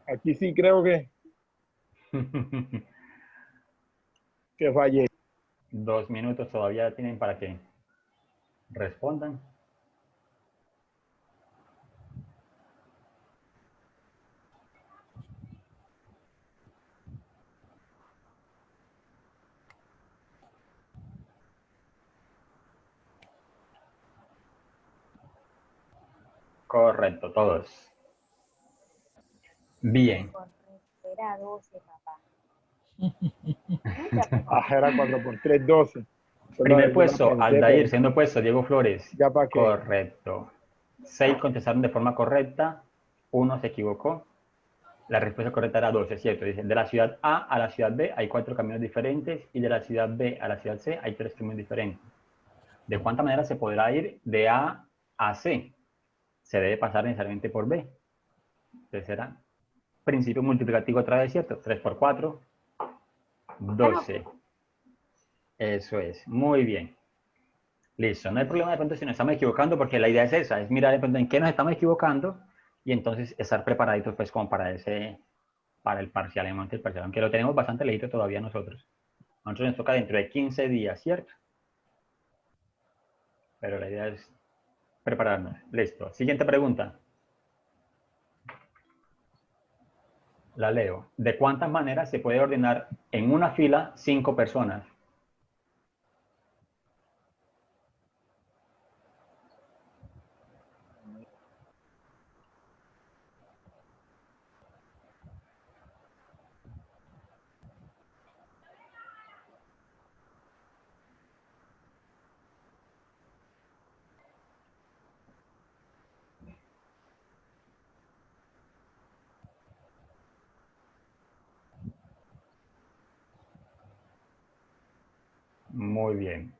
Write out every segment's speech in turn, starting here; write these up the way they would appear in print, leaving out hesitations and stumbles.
Aquí sí creo que fallé. 2 minutos todavía tienen para que respondan. Correcto, todos. Bien. Correcto, era 12, papá. Mucha Ah, paciencia. era 4 por 3 12. Primer Yo la puesto, pensé, Aldair. pero Segundo puesto, Diego Flores. ya para qué. Correcto. 6 contestaron de forma correcta. Uno se equivocó. La respuesta correcta era 12, ¿cierto? Dicen, de la ciudad A a la ciudad B hay 4 caminos diferentes y de la ciudad B a la ciudad C hay 3 caminos diferentes. ¿De cuánta manera se podrá ir de A a C? Se debe pasar necesariamente por B. Entonces será principio multiplicativo otra vez, ¿cierto? 3 por 4, Ah, no, 12. Eso es. Muy bien. Listo. No hay problema de pronto si nos estamos equivocando porque la idea es esa, es mirar de pronto en qué nos estamos equivocando y entonces estar preparaditos pues como para el parcial, el momento del parcial, aunque lo tenemos bastante lejito todavía nosotros. Nosotros nos toca dentro de 15 días, ¿cierto? Pero la idea es prepararnos. Listo. Siguiente pregunta. La leo. ¿De cuántas maneras se puede ordenar en una fila 5 personas? Muy bien.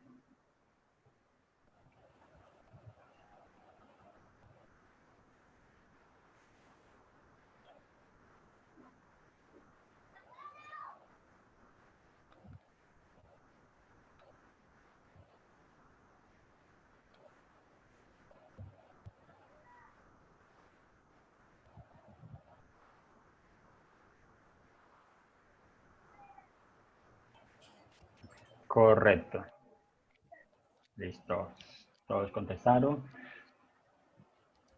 Correcto. Listo. Todos contestaron.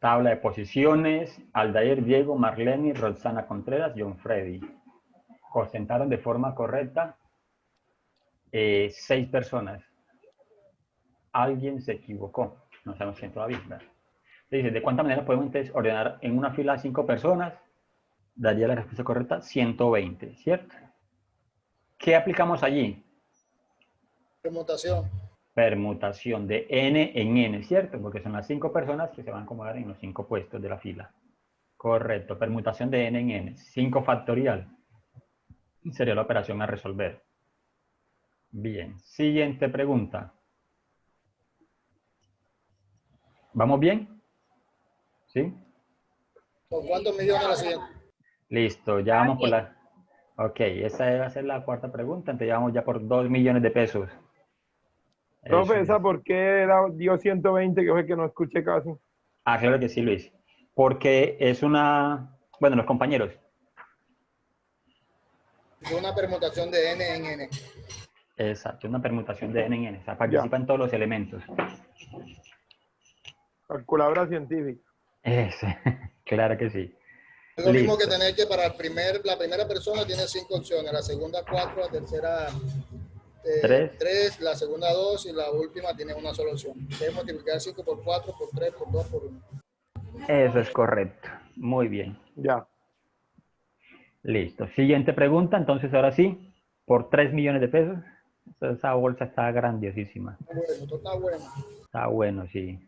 Tabla de posiciones. Aldair, Diego, Marlene, Roxana Contreras, John Freddy. Concentraron de forma correcta 6 personas. Alguien se equivocó. No sabemos quién todavía. Dice, ¿de cuánta manera podemos entonces ordenar en una fila a 5 personas? Daría la respuesta correcta 120, ¿cierto? ¿Qué aplicamos allí? Permutación. Permutación de n en n, ¿cierto? Porque son las 5 personas que se van a acomodar en los 5 puestos de la fila. Correcto, permutación de n en n. 5 factorial sería la operación a resolver. Bien, siguiente pregunta. ¿Vamos bien? ¿Sí? ¿Con cuántos millones la siguiente? Listo, ya está vamos por bien. la... Ok, esa va a ser la cuarta pregunta, entonces ya vamos ya por 2 millones de pesos. Eso Profe, es. ¿esa por qué dio 120? Que fue que no escuché casi. Ah, claro que sí, Luis. Porque es una... Bueno, los compañeros. Es una permutación de n en n. Exacto, una permutación de n en n. O sea, Ya, participan todos los elementos. calculadora científica. Ese, claro que sí. Es lo mismo que Listo. tener que para la primera persona tiene 5 opciones, la segunda 4, la tercera 3. 3, la segunda 2 y la última tiene una sola opción. Debes multiplicar 5 por 4, por 3, por 2, por 1. Eso es correcto. Muy bien. Ya. Listo. Siguiente pregunta. Entonces, ahora sí, por 3 millones de pesos. Esa bolsa está grandiosísima. Bueno, esto está bueno. Está bueno, sí.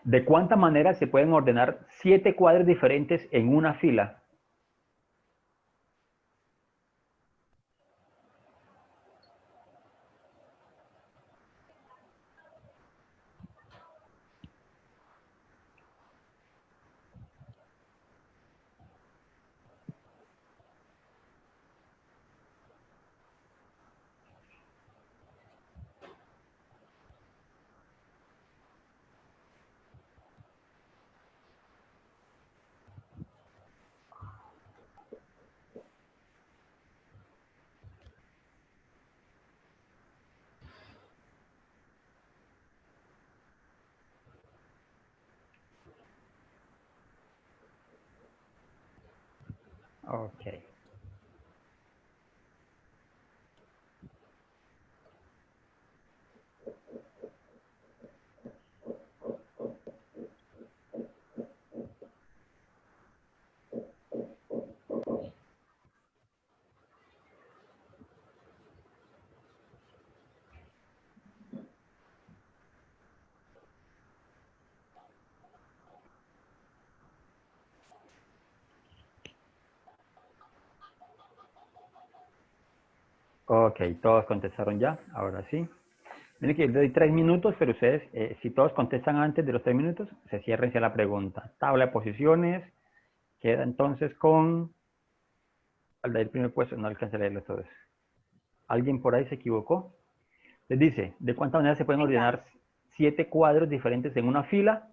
¿De cuánta manera se pueden ordenar 7 cuadros diferentes en una fila? Ok. Ok, todos contestaron ya, ahora sí. Miren que les doy 3 minutos, pero ustedes, si todos contestan antes de los 3 minutos, se cierra ya la pregunta. Tabla de posiciones, queda entonces con... Al del primer puesto, no alcancé a leerlos todos. ¿Alguien por ahí se equivocó? Les dice, ¿de cuántas maneras se pueden ordenar 7 cuadros diferentes en una fila?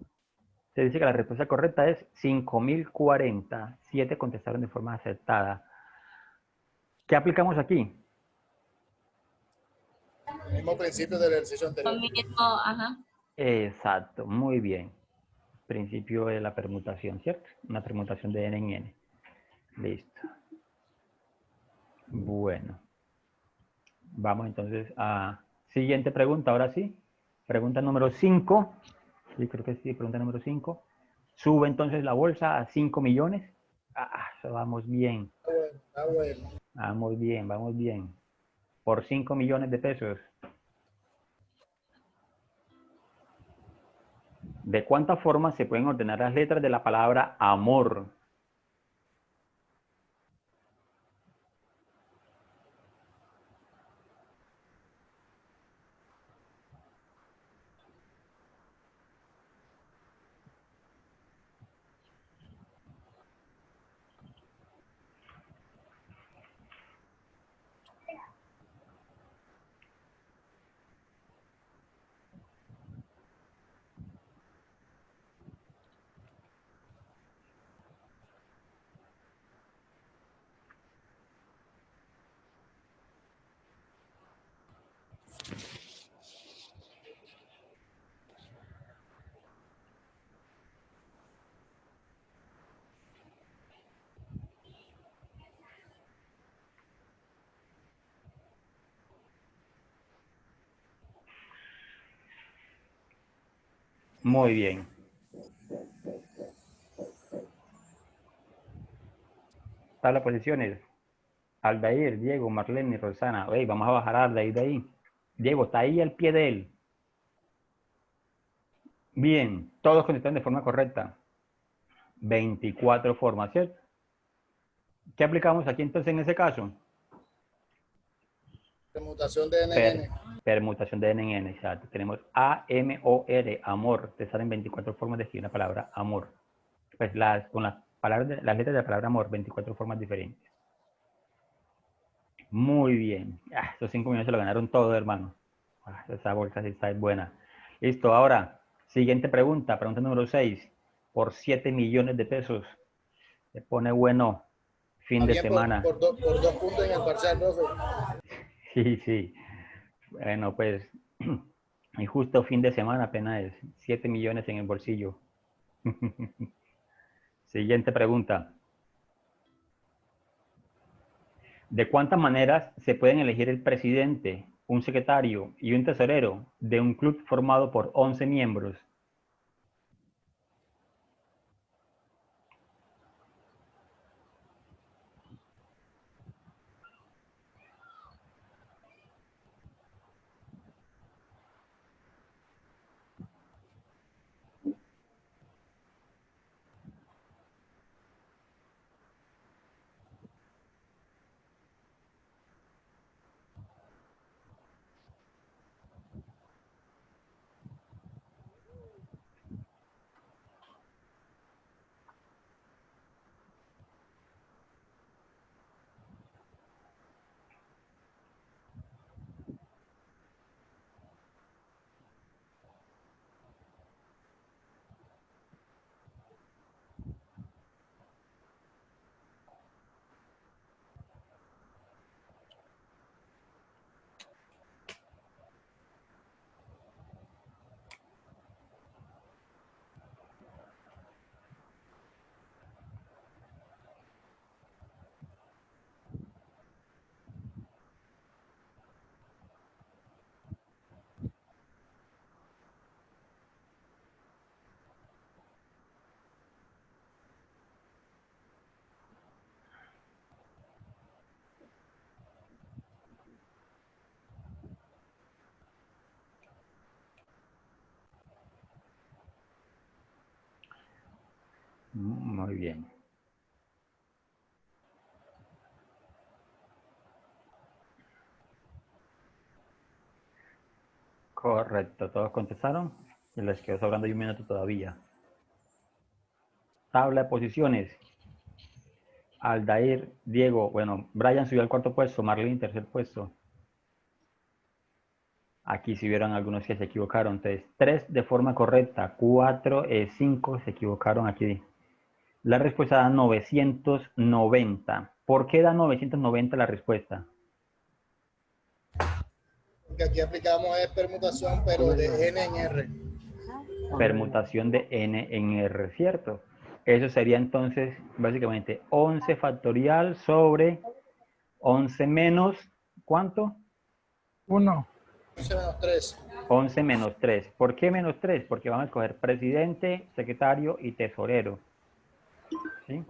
Se dice que la respuesta correcta es 5040. 7 contestaron de forma acertada. ¿Qué aplicamos aquí? El mismo principio del ejercicio anterior. Lo mismo, ajá. Exacto, muy bien. Principio de la permutación, ¿cierto? Una permutación de n en n. Listo. Bueno. Vamos entonces a siguiente pregunta, ahora sí. Pregunta número 5. Sí, creo que sí, pregunta número 5. Sube entonces la bolsa a 5 millones. Eso vamos bien. Está bueno. Vamos bien, vamos bien. Por 5 millones de pesos. ¿De cuántas formas se pueden ordenar las letras de la palabra amor? Muy bien. Tabla de posiciones. Aldair, Diego, Marlene, Rosana. Oye, vamos a bajar a Aldair de ahí. Diego, está ahí al pie de él. Bien, todos contestaron de forma correcta. 24 formas, ¿cierto? ¿Qué aplicamos aquí entonces en ese caso? Permutación de n en n. Permutación de n en n, exacto. Tenemos A-M-O-R, amor. Te salen 24 formas de escribir la palabra amor. Pues con las las letras de la palabra amor, 24 formas diferentes. Muy bien. Estos 5 millones se lo ganaron todos, hermano. Esa bolsa sí está buena. Listo, ahora, siguiente pregunta. Pregunta número 6. Por 7 millones de pesos. Se pone bueno. Fin de También semana. por 2 puntos en el parcial, profe. Sí, sí. Bueno, pues, y justo fin de semana apenas es 7 millones en el bolsillo. Siguiente pregunta. ¿De cuántas maneras se pueden elegir el presidente, un secretario y un tesorero de un club formado por 11 miembros? Muy bien. Correcto, todos contestaron. Y les quedó sobrando 1 minuto todavía. Tabla de posiciones. Aldair, Diego, bueno, Brian subió al 4.º puesto, Marlene tercer puesto. Aquí sí vieron algunos que se equivocaron. Entonces, 3 de forma correcta, 4, 5 se equivocaron aquí. La respuesta da 990. ¿Por qué da 990 la respuesta? Porque aquí aplicamos es permutación, pero de N en R. Permutación de N en R, ¿cierto? Eso sería entonces, básicamente, 11 factorial sobre 11 menos, ¿cuánto? 1. 11 menos 3. 11 menos 3. ¿Por qué menos 3? Porque vamos a escoger presidente, secretario y tesorero. ¿Sí?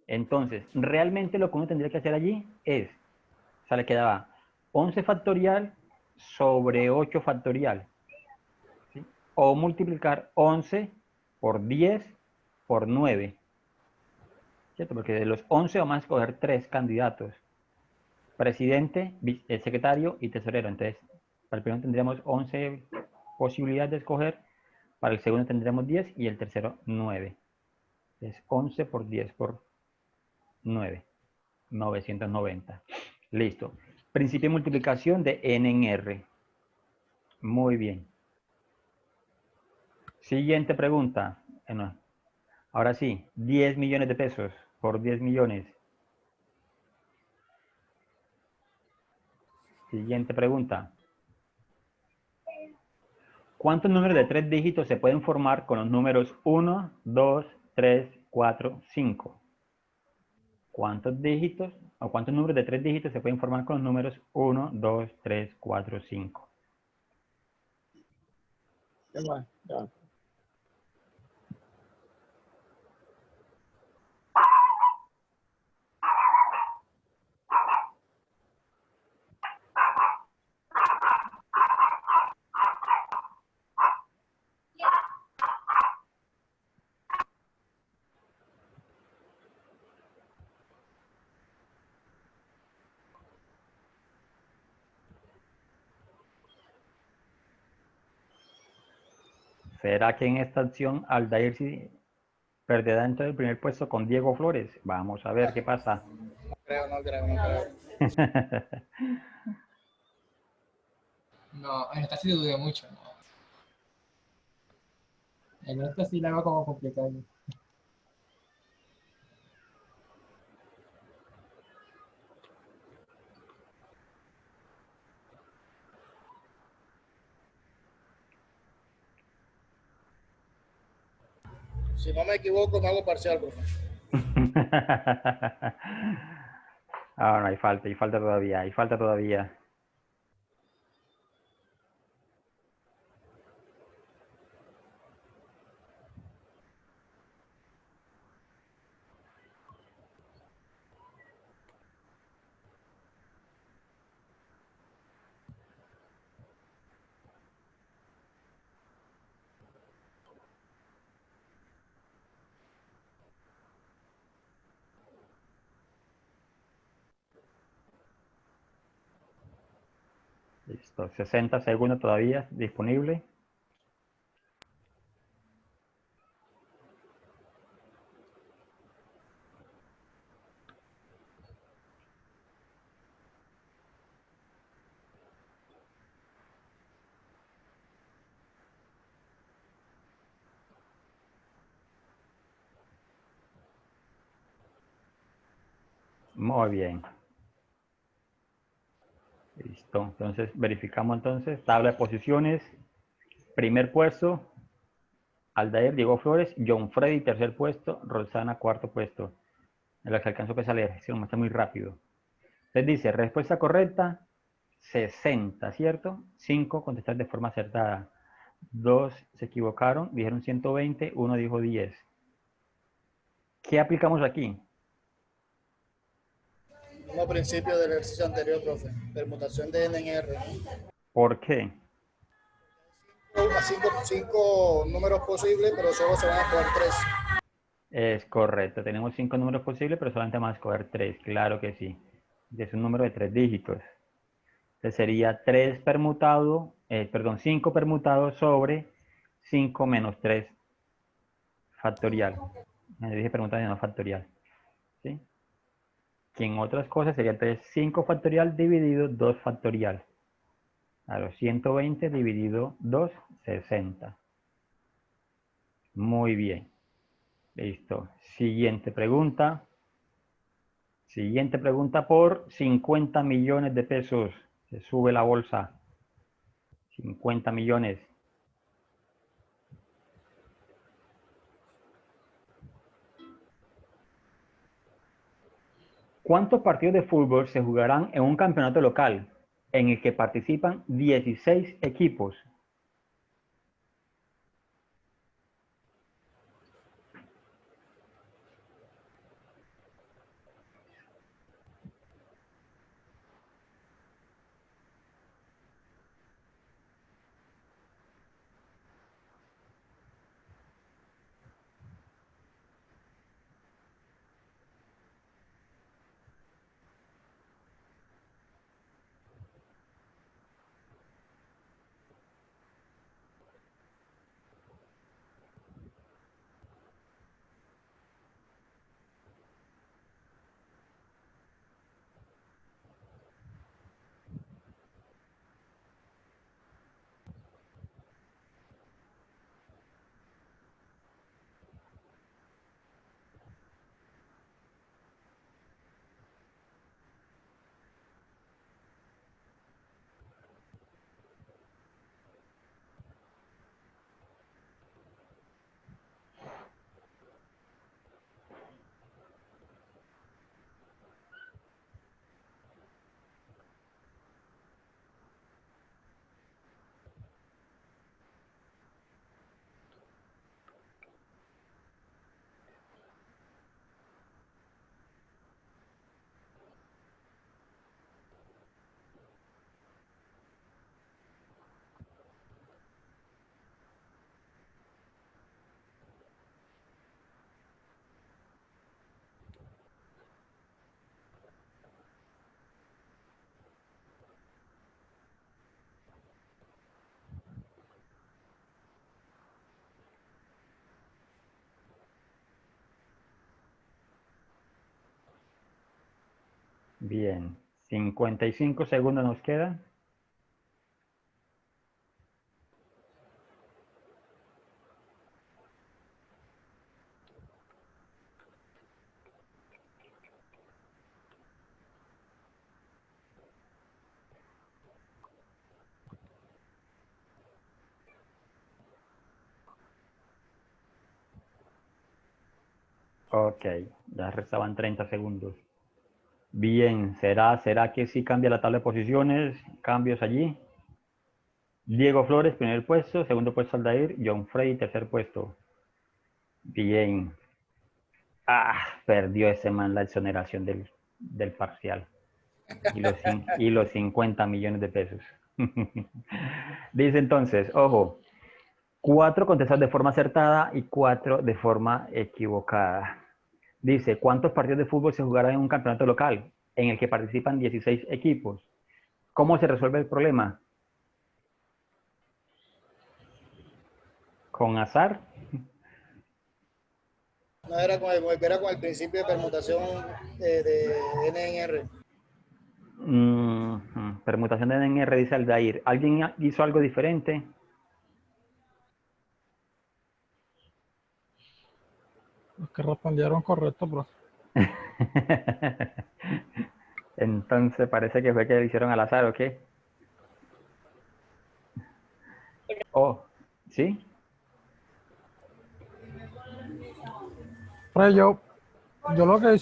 Entonces, realmente lo que uno tendría que hacer allí es, o sea, le quedaba 11 factorial sobre 8 factorial. ¿Sí? O multiplicar 11 por 10 por 9. ¿Cierto? Porque de los 11 vamos a escoger 3 candidatos. Presidente, secretario y tesorero. Entonces, para el primero tendríamos 11 posibilidades de escoger, para el segundo tendremos 10 y el tercero 9. Entonces, 11 por 10 por 9. 990. Listo. Principio de multiplicación de N en R. Muy bien. Siguiente pregunta. Bueno, ahora sí, 10 millones de pesos por 10 millones. Siguiente pregunta. ¿Cuántos números de 3 dígitos se pueden formar con los números 1, 2, 3, 4, 5? ¿Cuántos dígitos o cuántos números de 3 dígitos se pueden formar con los números 1, 2, 3, 4, 5? Ya. ¿Será que en esta acción Aldair sí perderá dentro del primer puesto con Diego Flores? Vamos a ver qué pasa. No creo. No, en esta sí dudé mucho, ¿no? En esta sí la hago como complicado. Si no me equivoco, me hago parcial, profe. Ah, no, hay falta todavía, hay falta todavía. Listo, 60 segundos todavía disponible. Muy bien. Listo, entonces verificamos entonces, tabla de posiciones, primer puesto, Aldair, Diego Flores, John Freddy, tercer puesto, Rosana, cuarto puesto. En la que alcanzó que salir, se lo muestra muy rápido. Entonces dice, respuesta correcta, 60, ¿cierto? 5 contestaron de forma acertada. 2 se equivocaron, dijeron 120, uno dijo 10. ¿Qué aplicamos aquí? Mismo principio del ejercicio anterior, profe. Permutación de N en R. ¿Por qué? Cinco números posibles, pero solo se van a escoger 3. Es correcto. Tenemos 5 números posibles, pero solamente vamos a escoger 3. Claro que sí. Es un número de 3 dígitos. Entonces sería 3 permutado, perdón, 5 permutado sobre 5 menos 3 factorial. Me dije permutado y no factorial. ¿Sí? Que en otras cosas sería entonces 5 factorial dividido 2 factorial. Claro, 120 dividido 2, 60. Muy bien. Listo. Siguiente pregunta. Siguiente pregunta por 50 millones de pesos. Se sube la bolsa. 50 millones. ¿Cuántos partidos de fútbol se jugarán en un campeonato local en el que participan 16 equipos? Bien, 55 segundos nos quedan. Ok, ya restaban 30 segundos. Bien, ¿será que sí cambia la tabla de posiciones? ¿Cambios allí? Diego Flores, primer puesto. Segundo puesto, Aldair. John Frey, tercer puesto. Bien. Perdió ese man la exoneración del parcial. Y los 50 millones de pesos. Dice entonces, ojo, 4 contestados de forma acertada y 4 de forma equivocada. Dice, ¿cuántos partidos de fútbol se jugarán en un campeonato local en el que participan 16 equipos? ¿Cómo se resuelve el problema? ¿Con azar? No era con el principio de permutación de NNR. Permutación de NR, dice Aldair. ¿Alguien hizo algo diferente? Los que respondieron correcto, bro. Entonces parece que fue que lo hicieron al azar, ¿o qué? Oh, ¿sí? Pues yo lo que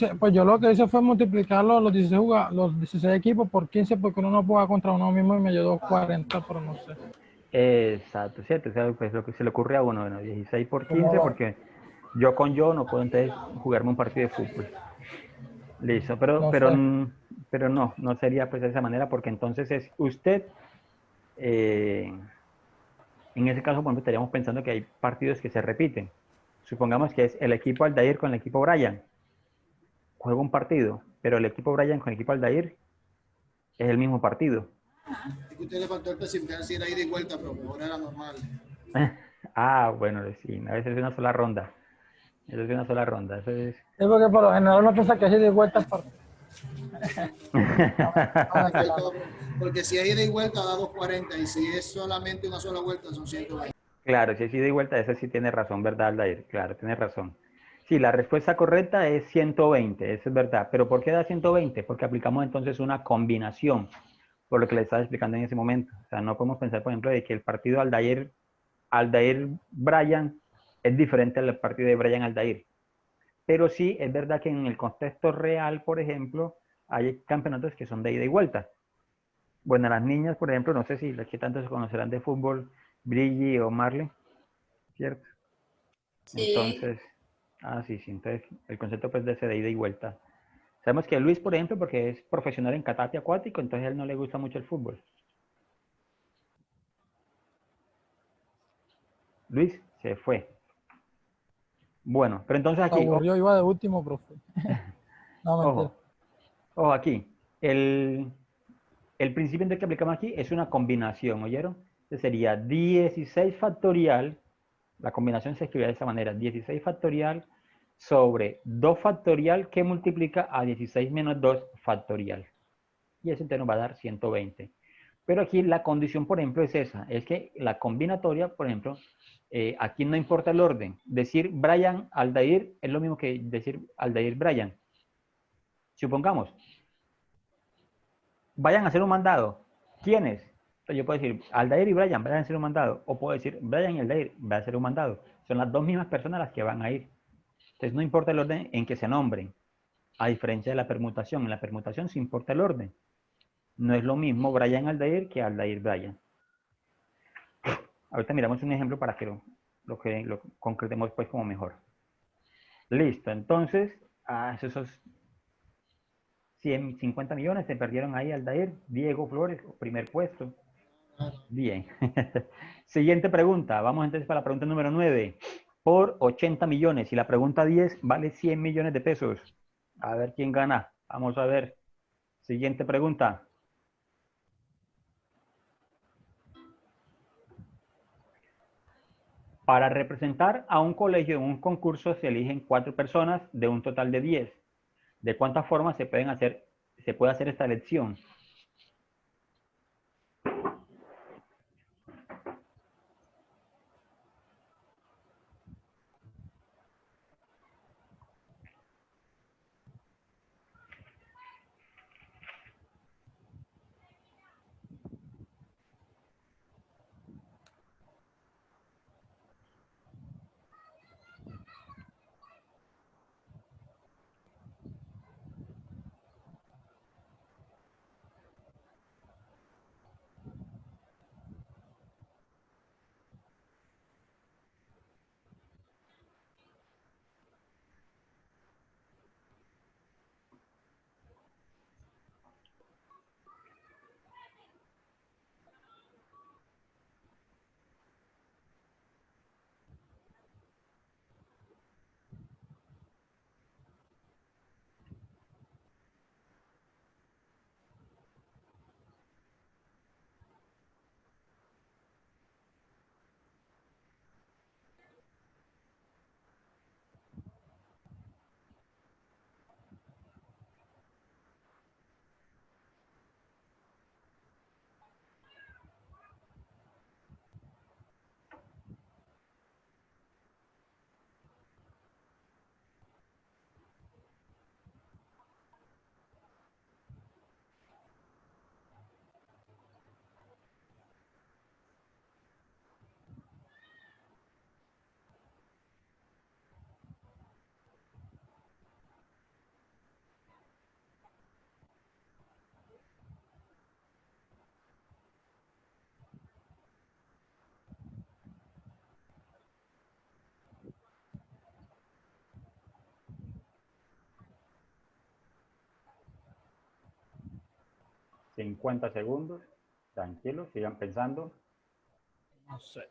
hice fue multiplicar los 16 los 16 equipos por 15 porque uno no juega contra uno mismo y me ayudó 40, pero no sé. Exacto, ¿cierto? O sea, pues lo que se le ocurre a uno, bueno, 16 por 15, porque yo con yo no puedo entonces jugarme un partido de fútbol. Listo, No sé. pero no sería pues de esa manera, porque entonces es usted, en ese caso, por ejemplo, estaríamos pensando que hay partidos que se repiten. Supongamos que es el equipo Aldair con el equipo Brian. Juega un partido, pero el equipo Brian con el equipo Aldair es el mismo partido. Es que usted le faltó especificar si era ida y vuelta, pero ahora era normal. Ah, bueno, sí, a veces es una sola ronda. Eso es una sola ronda. Eso es... Sí, porque por lo general uno piensa que es ida y vuelta por... Porque si es ida y vuelta da 240 y si es solamente una sola vuelta son 120. Claro, si es ida y vuelta, eso sí tiene razón, ¿verdad, Aldair? Claro, tiene razón. Sí, la respuesta correcta es 120, eso es verdad. ¿Pero por qué da 120? Porque aplicamos entonces una combinación, por lo que le estaba explicando en ese momento. O sea, no podemos pensar, por ejemplo, de que el partido Aldair-Brian es diferente al partido de Brian-Aldair. Pero sí, es verdad que en el contexto real, por ejemplo, hay campeonatos que son de ida y vuelta. Bueno, las niñas, por ejemplo, no sé si las que tanto se conocerán de fútbol, Brigitte o Marley, ¿cierto? Sí. Entonces, sí, entonces el concepto pues de ese de ida y vuelta. Sabemos que Luis, por ejemplo, porque es profesional en catate acuático, entonces a él no le gusta mucho el fútbol. Luis se fue. Bueno, pero entonces Se aquí, aburrió, iba de último, profe. No, mentira. ojo aquí, el principio que aplicamos aquí es una combinación, ¿oyeron? Entonces sería 16 factorial, la combinación se escribe de esa manera, 16 factorial sobre 2 factorial que multiplica a 16 menos 2 factorial. Y eso entonces nos va a dar 120. Pero aquí la condición, por ejemplo, es esa, es que la combinatoria, por ejemplo, aquí no importa el orden. Decir Brian Aldair es lo mismo que decir Aldair Brian. Supongamos, vayan a hacer un mandado. ¿Quiénes? Entonces yo puedo decir Aldair y Brian vayan a hacer un mandado. O puedo decir Brian y Aldair van a hacer un mandado. Son las dos mismas personas las que van a ir. Entonces no importa el orden en que se nombren. A diferencia de la permutación. En la permutación sí importa el orden. No es lo mismo Brian Aldair que Aldair Brian. Ahorita miramos un ejemplo para que lo concretemos pues como mejor. Listo, entonces, esos 150 millones se perdieron ahí Aldair, Diego Flores, primer puesto. Bien. Siguiente pregunta, vamos entonces para la pregunta número 9. Por 80 millones y la pregunta 10 vale 100 millones de pesos. A ver quién gana. Vamos a ver. Siguiente pregunta. Para representar a un colegio en un concurso se eligen 4 personas de un total de 10. ¿De cuántas formas se puede hacer esta elección? $50 segundos. Tranquilos, sigan pensando. No sé.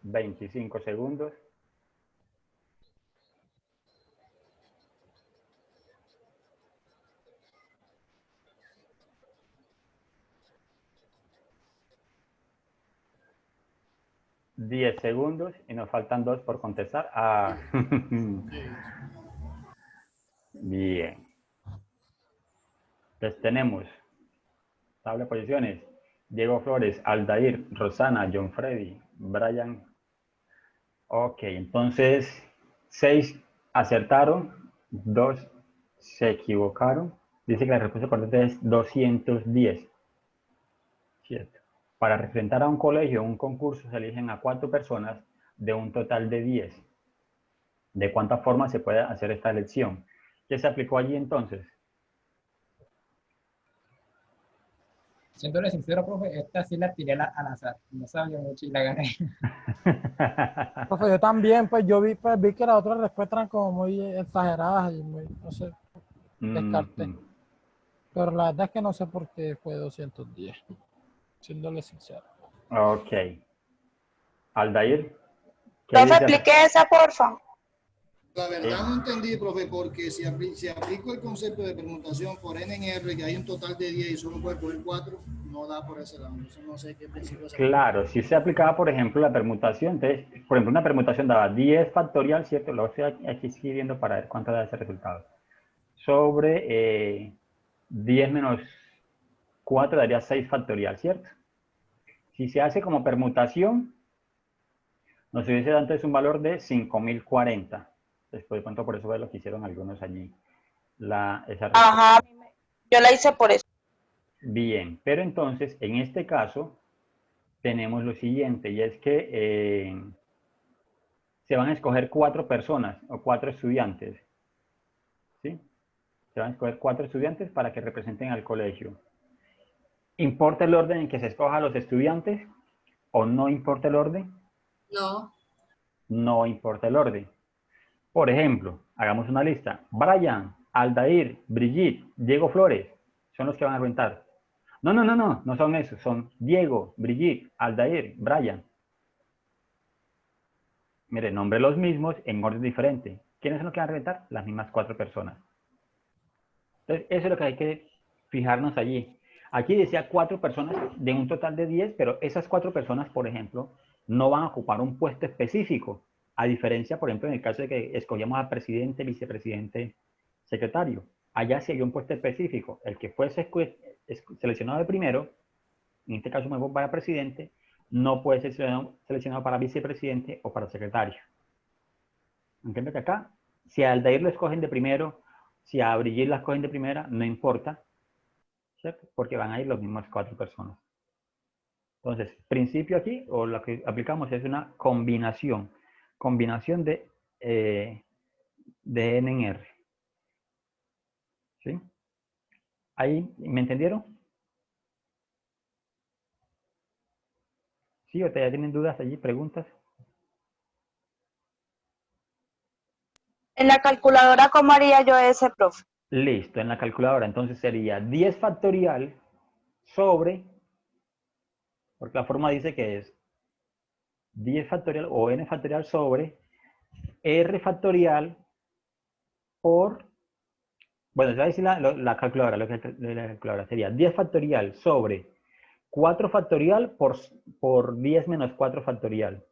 25 segundos. $10 y nos faltan 2 por contestar. Ah. Bien. Entonces tenemos tabla de posiciones. Diego Flores, Aldair, Rosana, John Freddy, Brian. Ok, entonces 6 acertaron, 2 se equivocaron. Dice que la respuesta correcta es 210. ¿Cierto? Para representar a un colegio en un concurso se eligen a 4 personas de un total de 10. ¿De cuántas formas se puede hacer esta elección? ¿Qué se aplicó allí entonces? Siéndole sincero, profe, esta sí la tiré al azar. No sabía mucho y la gané. Profe, yo también, pues yo vi, pues, vi que las otras respuestas eran como muy exageradas y muy, no sé, descarté. Pero la verdad es que no sé por qué fue 210, siéndole sincero. Ok. Aldair, ¿qué Profe, dice? explique esa, porfa. La verdad no entendí, profe, porque si aplico el concepto de permutación por N en R, que hay un total de 10 y solo puede coger 4, no da por ese lado. Entonces no sé qué principio se aplica. Claro, si se aplicaba, por ejemplo, la permutación, entonces, por ejemplo, una permutación daba 10 factorial, ¿cierto? Lo estoy aquí escribiendo para ver cuánto da ese resultado. Sobre 10 menos 4 daría 6 factorial, ¿cierto? Si se hace como permutación, nos hubiese dado entonces un valor de 5040. Después de pronto por eso fue lo que hicieron algunos allí. Esa respuesta. Ajá, yo la hice por eso. Bien, pero entonces, en este caso, tenemos lo siguiente, y es que se van a escoger 4 personas o 4 estudiantes. ¿Sí? Se van a escoger 4 estudiantes para que representen al colegio. ¿Importa el orden en que se escoja a los estudiantes o no importa el orden? No. No importa el orden. Por ejemplo, hagamos una lista. Brian, Aldair, Brigitte, Diego Flores son los que van a rentar. No son esos. Son Diego, Brigitte, Aldair, Brian. Mire, nombre los mismos en orden diferente. ¿Quiénes son los que van a rentar? Las mismas 4 personas. Entonces, eso es lo que hay que fijarnos allí. Aquí decía 4 personas de un total de 10, pero esas 4 personas, por ejemplo, no van a ocupar un puesto específico. A diferencia, por ejemplo, en el caso de que escogíamos a presidente, vicepresidente, secretario. Allá sí hay un puesto específico. El que fuese seleccionado de primero, en este caso me voy para presidente, no puede ser seleccionado para vicepresidente o para secretario. Entiendo que acá, si a Aldair lo escogen de primero, si a Brigitte la escogen de primera, no importa, ¿cierto? Porque van a ir las mismas 4 personas. Entonces, principio aquí, o lo que aplicamos es una combinación de N en R. ¿Sí? ¿Ahí me entendieron? ¿Sí? ¿O ya tienen dudas allí, preguntas? En la calculadora, ¿cómo haría yo ese, profe? Listo, en la calculadora. Entonces sería 10 factorial sobre, porque la forma dice que es 10 factorial o N factorial sobre R factorial por, bueno, se va a decir la calculadora, la calculadora sería 10 factorial sobre 4 factorial por 10 menos 4 factorial.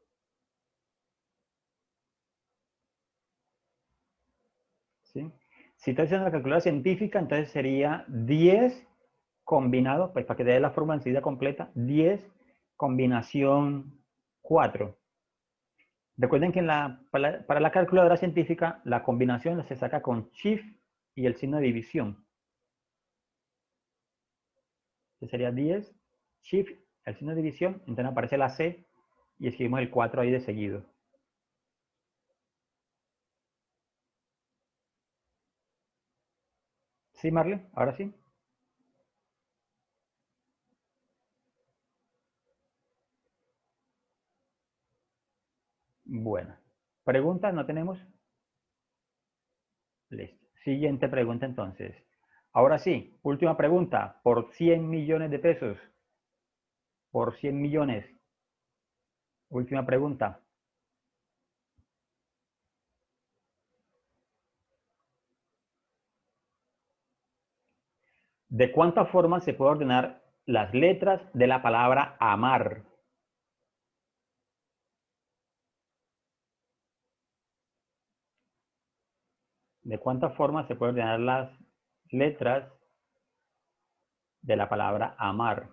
¿Sí? Si estás haciendo la calculadora científica, entonces sería 10 combinado, pues para que te dé la forma enseguida completa, 10 combinación 4. Recuerden que para la calculadora científica, la combinación se saca con shift y el signo de división. Entonces sería 10, shift, el signo de división, entonces aparece la C y escribimos el 4 ahí de seguido. ¿Sí, Marle? ¿Ahora sí? Bueno. ¿Preguntas no tenemos? Listo. Siguiente pregunta entonces. Ahora sí, última pregunta. Por 100 millones de pesos. Por 100 millones. Última pregunta. ¿De cuántas formas se puede ordenar las letras de la palabra amar? ¿De cuántas formas se puede ordenar las letras de la palabra amar?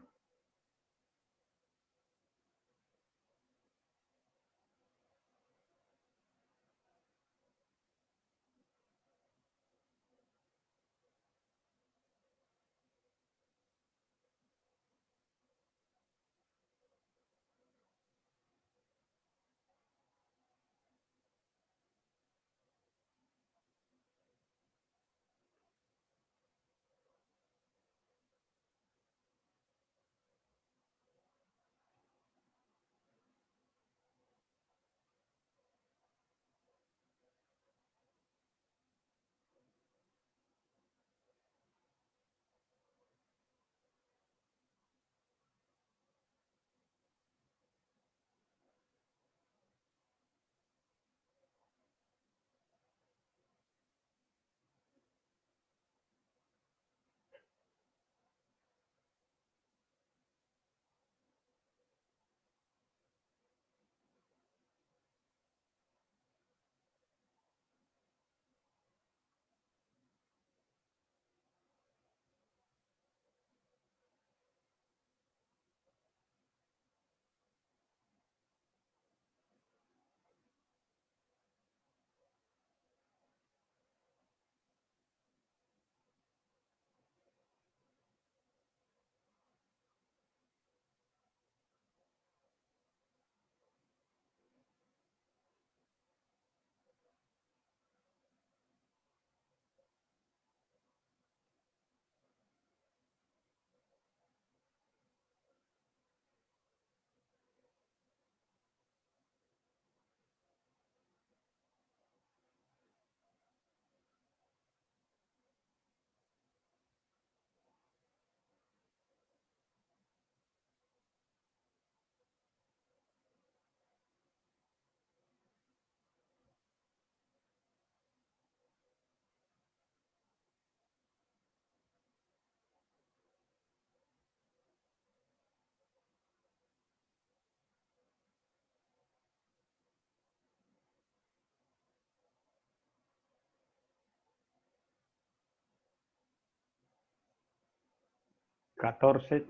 ¿14?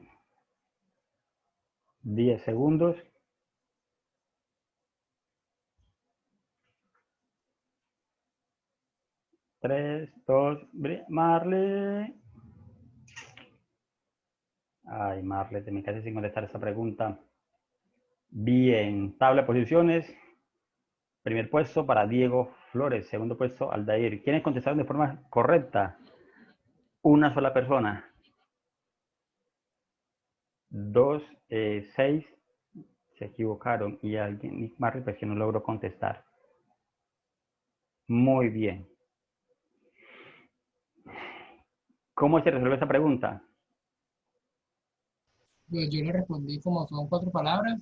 10 segundos. Tres, dos, Marle. Ay, Marle, te me quedaste sin contestar esa pregunta. Bien, tabla de posiciones. Primer puesto para Diego Flores. Segundo puesto, Aldair. ¿Quiénes contestaron de forma correcta? Una sola persona. 2, 6 se equivocaron. Y alguien, Nick Marley, pues que no logró contestar. Muy bien. ¿Cómo se resuelve esa pregunta? Pues yo le respondí como son 4 palabras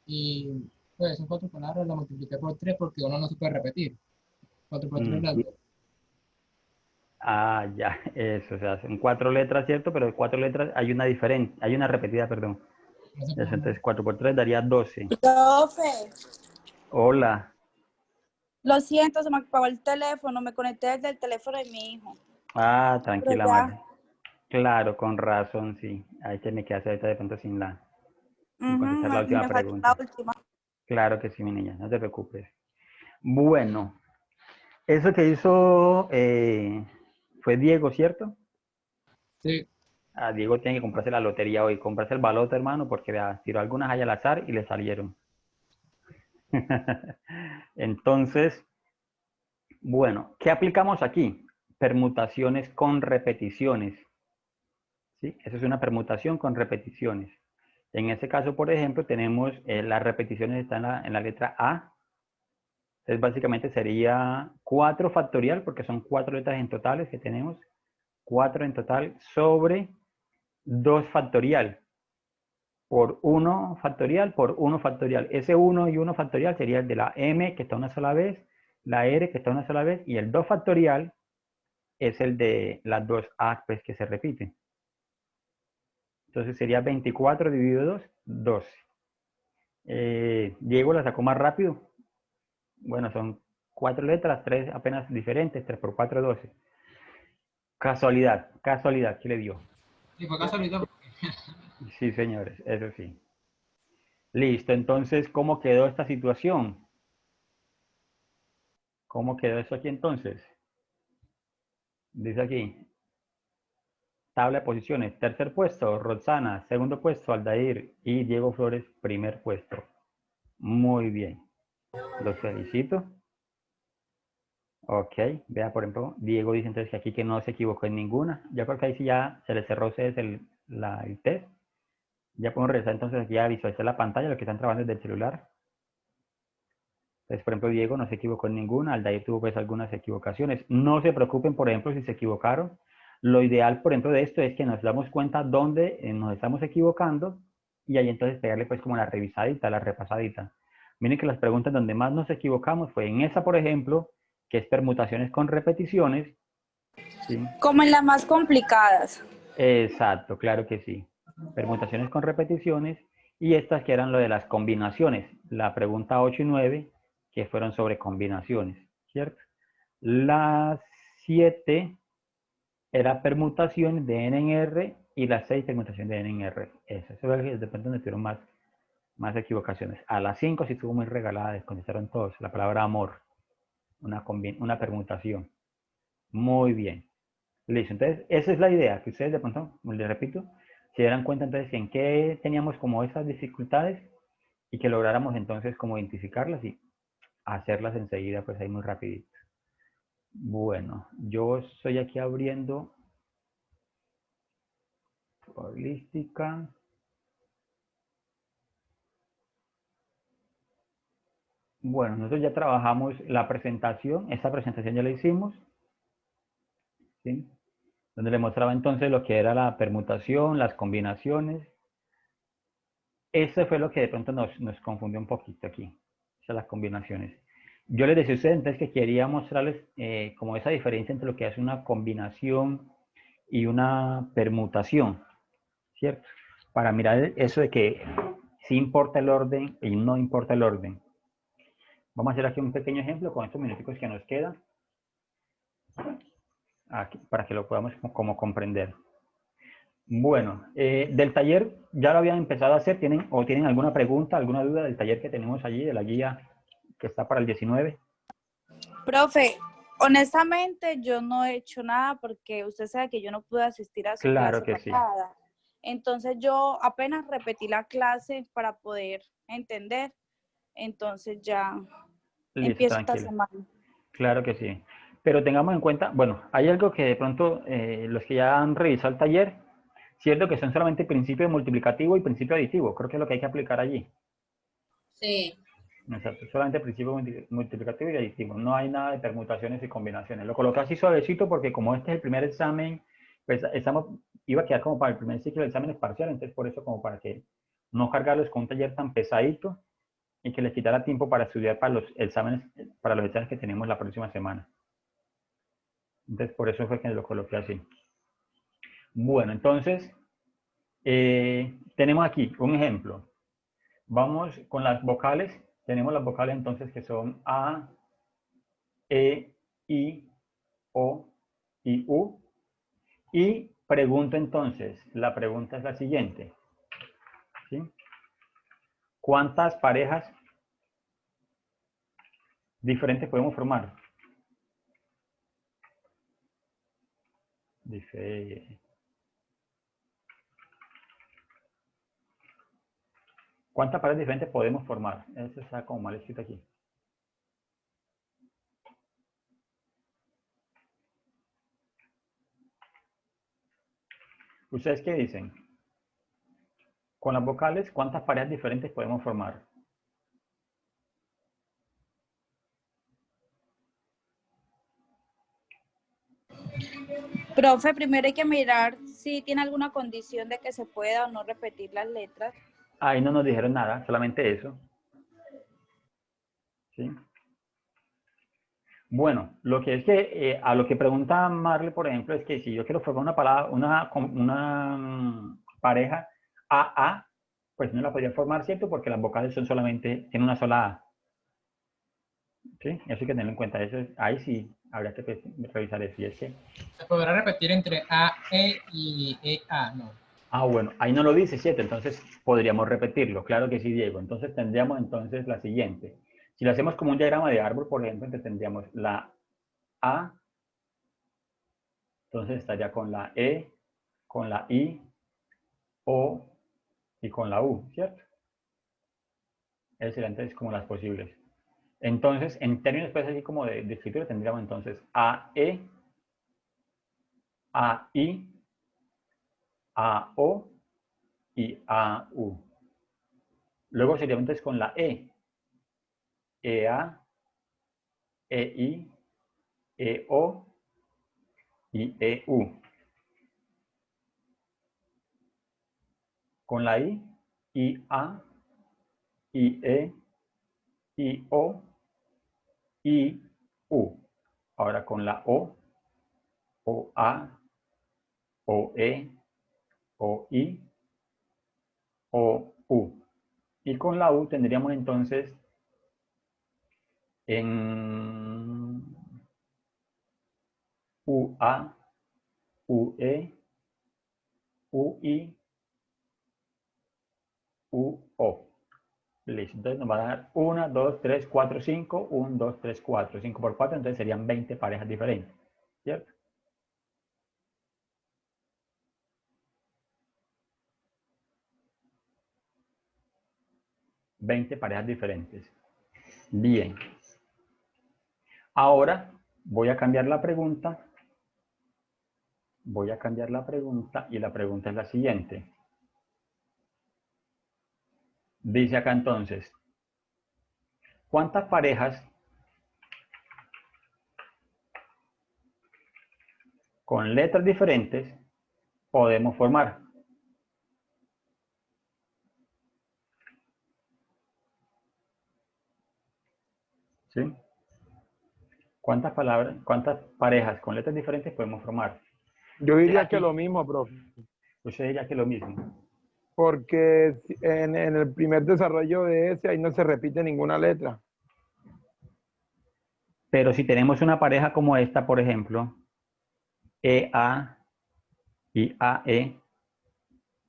y pues son 4 palabras, la multipliqué por 3 porque uno no se puede repetir. 4 por 3 las 2. Ah, ya, eso, o sea, son 4 letras, ¿cierto? Pero de 4 letras hay una diferente, hay una repetida, perdón. Eso, entonces 4 por 3 daría 12. Profe, Hola. lo siento, se me apagó el teléfono, me conecté desde el teléfono de mi hijo. Ah, Pero tranquila, ya, Marta. Claro, con razón, sí. Ahí te me quedaste ahorita de pronto sin contestar la última me faltó la pregunta. última. Claro que sí, mi niña, no te preocupes. Bueno, eso que hizo fue Diego, ¿cierto? Sí, A Diego tiene que comprarse la lotería hoy, comprarse el baloto, hermano, porque vea, tiró algunas ahí al azar y le salieron. Entonces, bueno, ¿qué aplicamos aquí? Permutaciones con repeticiones. ¿Sí? Eso es una permutación con repeticiones. En este caso, por ejemplo, tenemos las repeticiones están en la letra A Entonces, básicamente sería 4 factorial, porque son 4 letras en totales que tenemos. 4 en total sobre 2 factorial por 1 factorial por 1 factorial. Ese 1 y 1 factorial sería el de la m, que está una sola vez, la r, que está una sola vez, y el 2 factorial es el de las 2a, pues, que se repiten. Entonces sería 24 dividido 2, 12. Diego la sacó más rápido. Bueno, son 4 letras, 3 apenas diferentes, 3 por 4, 12. Casualidad, casualidad, ¿qué le dio? Y fue casualidad. Sí, señores, eso sí. Listo, entonces, ¿cómo quedó esta situación? ¿Cómo quedó eso aquí entonces? Dice aquí, tabla de posiciones, tercer puesto, Roxana, segundo puesto, Aldair y Diego Flores, primer puesto. Muy bien, los felicito. Ok, vea por ejemplo, Diego dice entonces que aquí que no se equivocó en ninguna. Ya creo que ahí sí ya se le cerró el test. Ya podemos regresar entonces aquí a visualizar la pantalla, lo que están trabajando desde el celular. Entonces, por ejemplo, Diego no se equivocó en ninguna, Aldair tuvo pues algunas equivocaciones. No se preocupen, por ejemplo, si se equivocaron. Lo ideal, por ejemplo, de esto es que nos damos cuenta dónde nos estamos equivocando y ahí entonces pegarle pues como la revisadita, la repasadita. Miren que las preguntas donde más nos equivocamos fue en esa, por ejemplo, que es permutaciones con repeticiones. ¿Sí? Como en las más complicadas. Exacto, claro que sí. Permutaciones con repeticiones y estas que eran lo de las combinaciones. La pregunta 8 y 9 que fueron sobre combinaciones, ¿cierto? Las 7 era permutación de n en r y las 6 permutación de n en r. Eso es de pronto donde tuvieron más equivocaciones. A las 5 sí estuvo muy regalada, descontestaron todos. La palabra amor, una permutación. Muy bien. Listo, entonces esa es la idea, que ustedes de pronto, les repito, se dieran cuenta entonces en qué teníamos como esas dificultades y que lográramos entonces como identificarlas y hacerlas enseguida pues ahí muy rapidito. Bueno, yo estoy aquí abriendo holística. Bueno, nosotros ya trabajamos la presentación, esta presentación ya la hicimos, ¿sí? Donde le mostraba entonces lo que era la permutación, las combinaciones. Eso fue lo que de pronto nos confundió un poquito aquí, o sea, las combinaciones. Yo les decía a ustedes entonces que quería mostrarles como esa diferencia entre lo que es una combinación y una permutación, ¿cierto? Para mirar eso de que sí importa el orden y no importa el orden. Vamos a hacer aquí un pequeño ejemplo con estos minuticos que nos quedan, aquí, para que lo podamos como comprender. Bueno, del taller ya lo habían empezado a hacer. ¿Tienen alguna pregunta, alguna duda del taller que tenemos allí, de la guía que está para el 19? Profe, honestamente yo no he hecho nada porque usted sabe que yo no pude asistir a su Claro clase que sí. pasada. Entonces yo apenas repetí la clase para poder entender. Entonces ya Listo, empiezo esta tranquilo. semana. Claro que sí. Pero tengamos en cuenta, bueno, hay algo que de pronto los que ya han revisado el taller, cierto que son solamente principio multiplicativo y principio aditivo. Creo que es lo que hay que aplicar allí. Sí. Exacto, solamente principio multiplicativo y aditivo. No hay nada de permutaciones y combinaciones. Lo coloqué así suavecito porque como este es el primer examen, pues iba a quedar como para el primer ciclo de exámenes parciales, entonces por eso como para que no cargarlos con un taller tan pesadito y que les quitara tiempo para estudiar para los exámenes que tenemos la próxima semana. Entonces por eso fue que lo coloqué así. Bueno, entonces tenemos aquí un ejemplo. Vamos con las vocales. Tenemos las vocales entonces que son A, E, I, O y U. Y pregunto entonces, la pregunta es la siguiente. ¿Sí? ¿Cuántas parejas diferentes podemos formar? Dice, ¿cuántas parejas diferentes podemos formar? Eso está como mal escrito aquí. ¿Ustedes qué dicen? Con las vocales, ¿cuántas parejas diferentes podemos formar? Profe, primero hay que mirar si tiene alguna condición de que se pueda o no repetir las letras. Ahí no nos dijeron nada, solamente eso. ¿Sí? Bueno, lo que es que a lo que pregunta Marley, por ejemplo, es que si yo quiero formar una palabra, una pareja AA, pues no la podría formar, ¿cierto? Porque las vocales son solamente, tienen una sola A. ¿Sí? Eso hay que tenerlo en cuenta. Eso es, ahí sí habría que revisar eso. Y es que, Se podrá repetir entre A, E y EA, ¿no? bueno, ahí no lo dice, ¿cierto? Entonces podríamos repetirlo. Claro que sí, Diego. Entonces tendríamos entonces la siguiente. Si lo hacemos como un diagrama de árbol, por ejemplo, entonces tendríamos la A, entonces estaría con la E, con la I, O y con la U, ¿cierto? Esas serían entonces como las posibles. Entonces, en términos pues así como de escritura, tendríamos entonces AE, AI, AO y AU. Luego sería entonces con la E, EA, EI, EO y EU. Con la I, IA, IE, IO, IU. Ahora con la O, OA, OE, OI, OU. Y con la U tendríamos entonces en UA, UE, UI, UO. Listo. Entonces nos va a dar 1, 2, 3, 4, 5. 1, 2, 3, 4. 5 por 4, entonces serían 20 parejas diferentes. ¿Cierto? $20 parejas diferentes. Bien. Ahora voy a cambiar la pregunta. Voy a cambiar la pregunta y la pregunta es la siguiente. Dice acá entonces, ¿cuántas parejas con letras diferentes podemos formar? ¿Sí? ¿Cuántas parejas con letras diferentes podemos formar? Yo diría Aquí, que lo mismo, profe. usted diría que lo mismo. Porque en el primer desarrollo de ese, ahí no se repite ninguna letra. Pero si tenemos una pareja como esta, por ejemplo, EA y AE,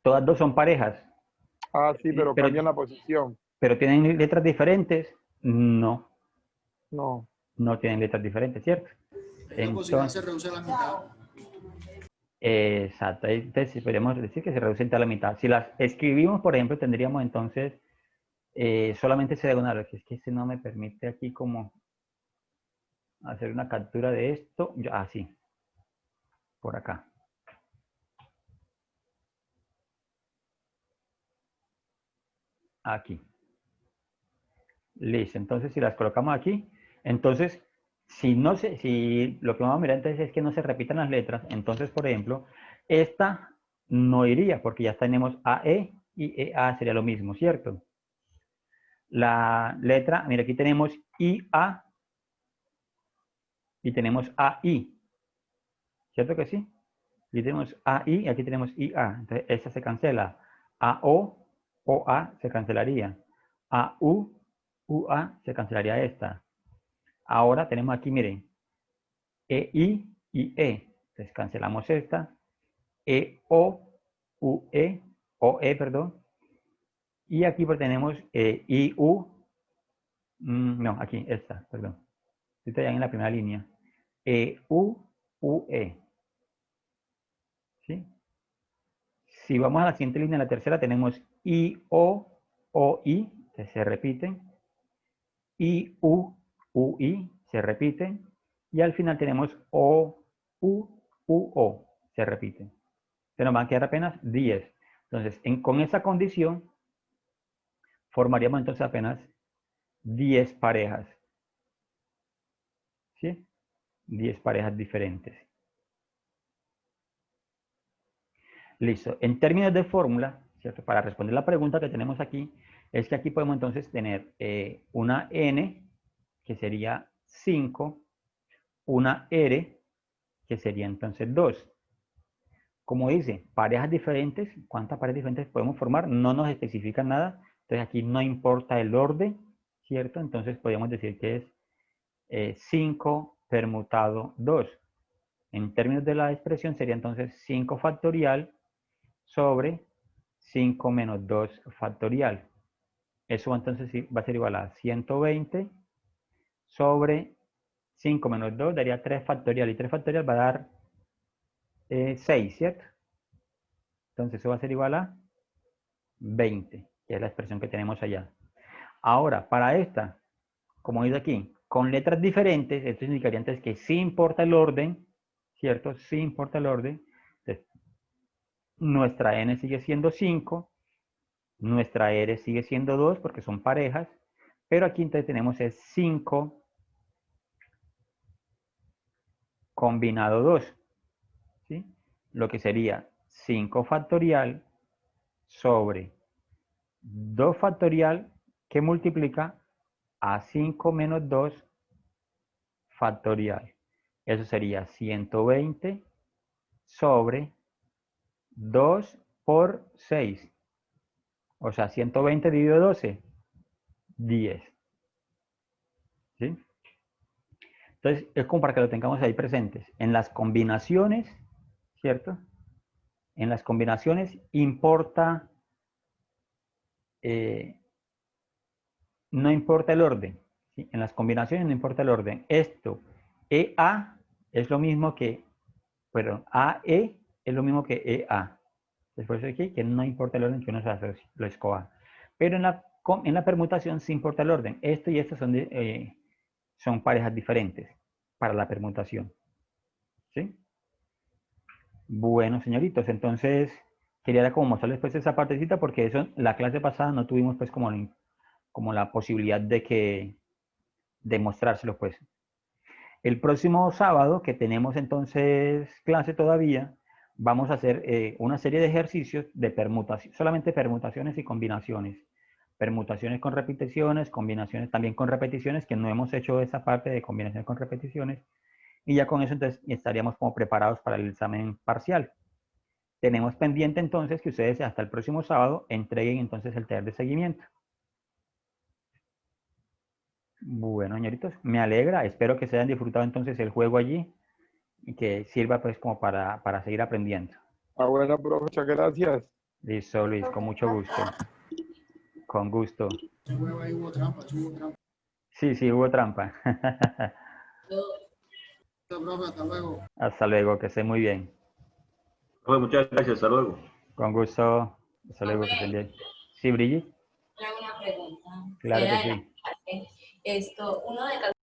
todas dos son parejas. Ah, sí, ¿Sí? pero cambian la posición. Pero tienen letras diferentes. No, No. no tienen letras diferentes, ¿cierto? La posibilidad se reduce a la mitad. Exacto. Entonces, sí, podríamos decir que se reducen a la mitad. Si las escribimos, por ejemplo, tendríamos entonces solamente ese diagonal. Es que este no me permite aquí como hacer una captura de esto. Así, por acá. Aquí. Listo. Entonces, si las colocamos aquí, entonces, si lo que vamos a mirar entonces es que no se repitan las letras, entonces, por ejemplo, esta no iría porque ya tenemos AE y EA sería lo mismo, ¿cierto? La letra, mira, aquí tenemos IA y tenemos AI, ¿cierto que sí? Aquí tenemos AI y aquí tenemos IA, entonces esta se cancela. AO, OA se cancelaría. AU, UA se cancelaría esta. Ahora tenemos aquí, miren, EI y E. Entonces cancelamos esta. EO, UE, OE, perdón. Y aquí pues tenemos IU. No, aquí, esta, perdón. Estoy ya en la primera línea. EU, UE. ¿Sí? Si vamos a la siguiente línea, la tercera, tenemos IO, OI, que se repiten. IU, UI, se repiten. Y al final tenemos OU, UO, se repiten. Se nos van a quedar apenas 10. Entonces, con esa condición, formaríamos entonces apenas 10 parejas. ¿Sí? 10 parejas diferentes. Listo. En términos de fórmula, ¿cierto? Para responder la pregunta que tenemos aquí, es que aquí podemos entonces tener una n, que sería 5, una r, que sería entonces 2. Como dice, parejas diferentes, ¿cuántas parejas diferentes podemos formar? No nos especifican nada, entonces aquí no importa el orden, ¿cierto? Entonces podríamos decir que es 5 permutado 2. En términos de la expresión sería entonces 5 factorial sobre 5 menos 2 factorial. Eso entonces va a ser igual a 120 sobre 5 menos 2 daría 3 factorial, y 3 factorial va a dar 6, ¿cierto? Entonces eso va a ser igual a 20, que es la expresión que tenemos allá. Ahora, para esta, como dice aquí, con letras diferentes, esto significaría entonces que sí importa el orden, ¿cierto? Sí importa el orden. Entonces, nuestra n sigue siendo 5, nuestra r sigue siendo 2 porque son parejas, pero aquí entonces tenemos es 5 combinado 2, ¿sí? Lo que sería 5 factorial sobre 2 factorial que multiplica a 5 menos 2 factorial. Eso sería 120 sobre 2 por 6. O sea, 120 dividido 12, 10. ¿Sí? Entonces, es como para que lo tengamos ahí presentes. En las combinaciones, ¿cierto? En las combinaciones importa, no importa el orden. ¿Sí? En las combinaciones no importa el orden. Esto, EA es lo mismo que, perdón, AE es lo mismo que EA. Después aquí que no importa el orden que uno se asocie, lo escoja. Pero en la permutación sí importa el orden. Esto y esto son parejas diferentes para la permutación. ¿Sí? Bueno, señoritos, entonces quería como mostrarles pues esa partecita porque eso la clase pasada no tuvimos pues como la posibilidad de mostrárselo pues. El próximo sábado que tenemos entonces clase todavía, vamos a hacer una serie de ejercicios de permutación, solamente permutaciones y combinaciones. Permutaciones con repeticiones, combinaciones también con repeticiones, que no hemos hecho esa parte de combinaciones con repeticiones. Y ya con eso entonces estaríamos como preparados para el examen parcial. Tenemos pendiente entonces que ustedes hasta el próximo sábado entreguen entonces el taller de seguimiento. Bueno, señoritos, me alegra. Espero que se hayan disfrutado entonces el juego allí y que sirva pues como para seguir aprendiendo. Bueno, profe, muchas gracias. Listo, Luis, con mucho gusto. Con gusto. Ese juego ahí hubo trampa, hubo trampa. Sí, hubo trampa. Profe, hasta luego. Hasta luego, que esté muy bien. Bueno, muchas gracias, hasta luego. Con gusto. Hasta luego, que estén bien. Sí, Brigitte. Hago una pregunta. Claro que sí. Uno de